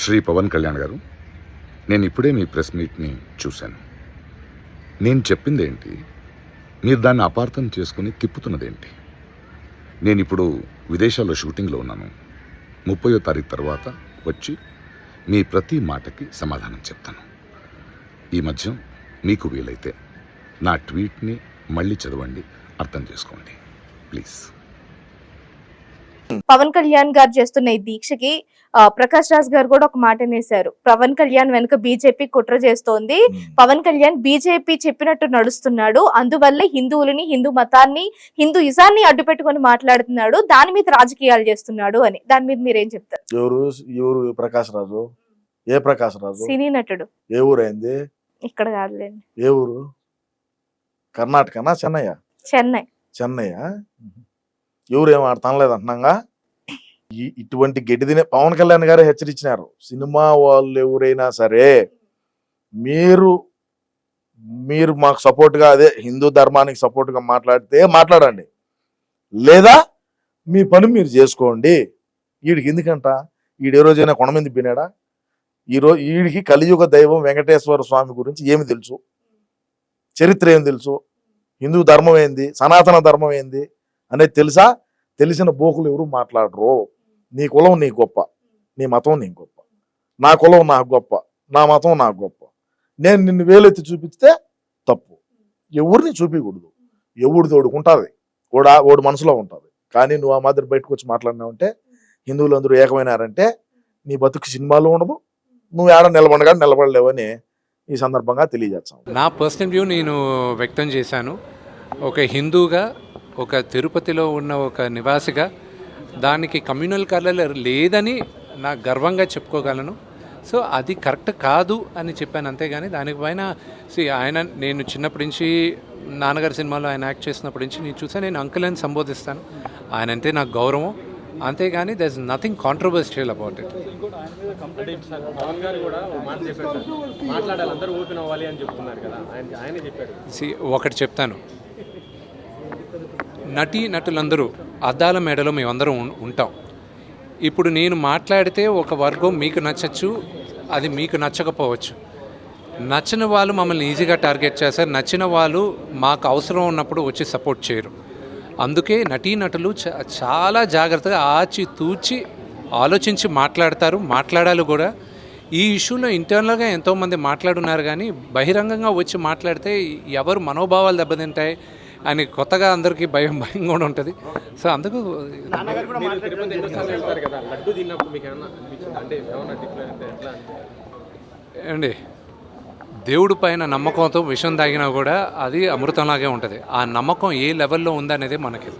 శ్రీ పవన్ కళ్యాణ్ గారు, నేను ఇప్పుడే మీ ప్రెస్ మీట్ని చూశాను. నేను చెప్పిందేంటి, మీరు దాన్ని అపార్థం చేసుకుని తిప్పుతున్నదేంటి? నేను ఇప్పుడు విదేశాల్లో షూటింగ్లో ఉన్నాను. 30వ తారీఖు తర్వాత వచ్చి మీ ప్రతి మాటకి సమాధానం చెప్తాను. ఈ మధ్య మీకు వీలైతే నా ట్వీట్ని మళ్ళీ చదవండి, అర్థం చేసుకోండి ప్లీజ్. పవన్ కళ్యాణ్ గారు చేస్తున్న ఈ దీక్షకి ప్రకాష్ రాజ్ గారు కూడా ఒక మాట అనేశారు. పవన్ కళ్యాణ్ వెనుక బీజేపీ కుట్ర చేస్తోంది, పవన్ కళ్యాణ్ బీజేపీ చెప్పినట్టు నడుస్తున్నాడు, అందువల్లే హిందువులని, హిందూ మతాన్ని, హిందూయిజాన్ని అడ్డు పెట్టుకుని మాట్లాడుతున్నాడు, దాని మీద రాజకీయాలు చేస్తున్నాడు అని. దాని మీద మీరేం చెప్తారు? ఎవరు ప్రకాష్ రాజు? ఏ ప్రకాష్ రాజు? సినీ నటుడు. ఏ ఊరైంది? ఇక్కడ కాదులేండి. ఏ ఊరు? కర్ణాటకనా? చెన్నయ్య? చెన్నయ్య. ఎవరు ఏం ఆడతానలేదు అంటున్నాగా. ఇటువంటి గడ్డిదినే పవన్ కళ్యాణ్ గారే హెచ్చరించినారు. సినిమా వాళ్ళు ఎవరైనా సరే మీరు మాకు సపోర్ట్గా, అదే హిందూ ధర్మానికి సపోర్ట్గా మాట్లాడితే మాట్లాడండి, లేదా మీ పని మీరు చేసుకోండి. వీడికి ఎందుకంట, వీడు ఏ రోజైనా కొండ మీద వినాడా? వీడికి కలియుగ దైవం వెంకటేశ్వర స్వామి గురించి ఏమి తెలుసు, చరిత్ర ఏం తెలుసు, హిందూ ధర్మం ఏంది, సనాతన ధర్మం ఏంది అనేది తెలుసా? తెలిసిన బోకులు ఎవరు మాట్లాడరు. నీ కులం నీ గొప్ప, నీ మతం నీ గొప్ప, నా కులం నాకు గొప్ప, నా మతం నాకు గొప్ప, నేను నిన్ను వేలెత్తి చూపిస్తే తప్పు. ఎవరిని చూపించకూడదు. ఎవడిది ఓడుకుంటుంది, ఓడి మనసులో ఉంటుంది. కానీ నువ్వు ఆ మాదిరి బయటకు వచ్చి మాట్లాడినావంటే, హిందువులు అందరూ ఏకమైనారంటే నీ బతుకు సినిమాలో ఉండదు, నువ్వు ఏడ నిలబడలేవని ఈ సందర్భంగా తెలియజేస్తాను. నా పర్సనల్ వ్యూ నేను వ్యక్తం చేశాను. ఒక హిందూగా, ఒక తిరుపతిలో ఉన్న ఒక నివాసిగా దానికి కమ్యూనల్ కలర్ లేదని నా గర్వంగా చెప్పుకోగలను. సో అది కరెక్ట్ కాదు అని చెప్పాను, అంతేగాని దానిపైన నేను చిన్నప్పటి నుంచి నాన్నగారి సినిమాలో ఆయన యాక్ట్ చేసినప్పటి నుంచి నేను చూసాను. నేను అంకుల్ అని సంబోధిస్తాను. ఆయన అంటే నాకు గౌరవం, అంతేగాని there is nothing controversial about it. ఒకటి చెప్తాను, నటులందరూ అద్దాల మేడలో మేమందరం ఉంటాం. ఇప్పుడు నేను మాట్లాడితే ఒక వర్గం మీకు నచ్చచ్చు, అది మీకు నచ్చకపోవచ్చు. నచ్చిన వాళ్ళు మమ్మల్ని ఈజీగా టార్గెట్ చేస్తారు, నచ్చిన వాళ్ళు మాకు అవసరం ఉన్నప్పుడు వచ్చి సపోర్ట్ చేయరు. అందుకే నటులు చాలా జాగ్రత్తగా ఆచితూచి ఆలోచించి మాట్లాడాలి కూడా. ఈ ఇష్యూలో ఇంటర్నల్గా ఎంతోమంది మాట్లాడున్నారు, కానీ బహిరంగంగా వచ్చి మాట్లాడితే ఎవరు మనోభావాలు దెబ్బతింటాయి అని కొత్తగా అందరికీ భయం కూడా ఉంటుంది. సో అందుకు అండి, దేవుడి పైన నమ్మకంతో విషం తాగినా కూడా అది అమృతంలాగే ఉంటుంది. ఆ నమ్మకం ఏ లెవెల్లో ఉందనేది మనకి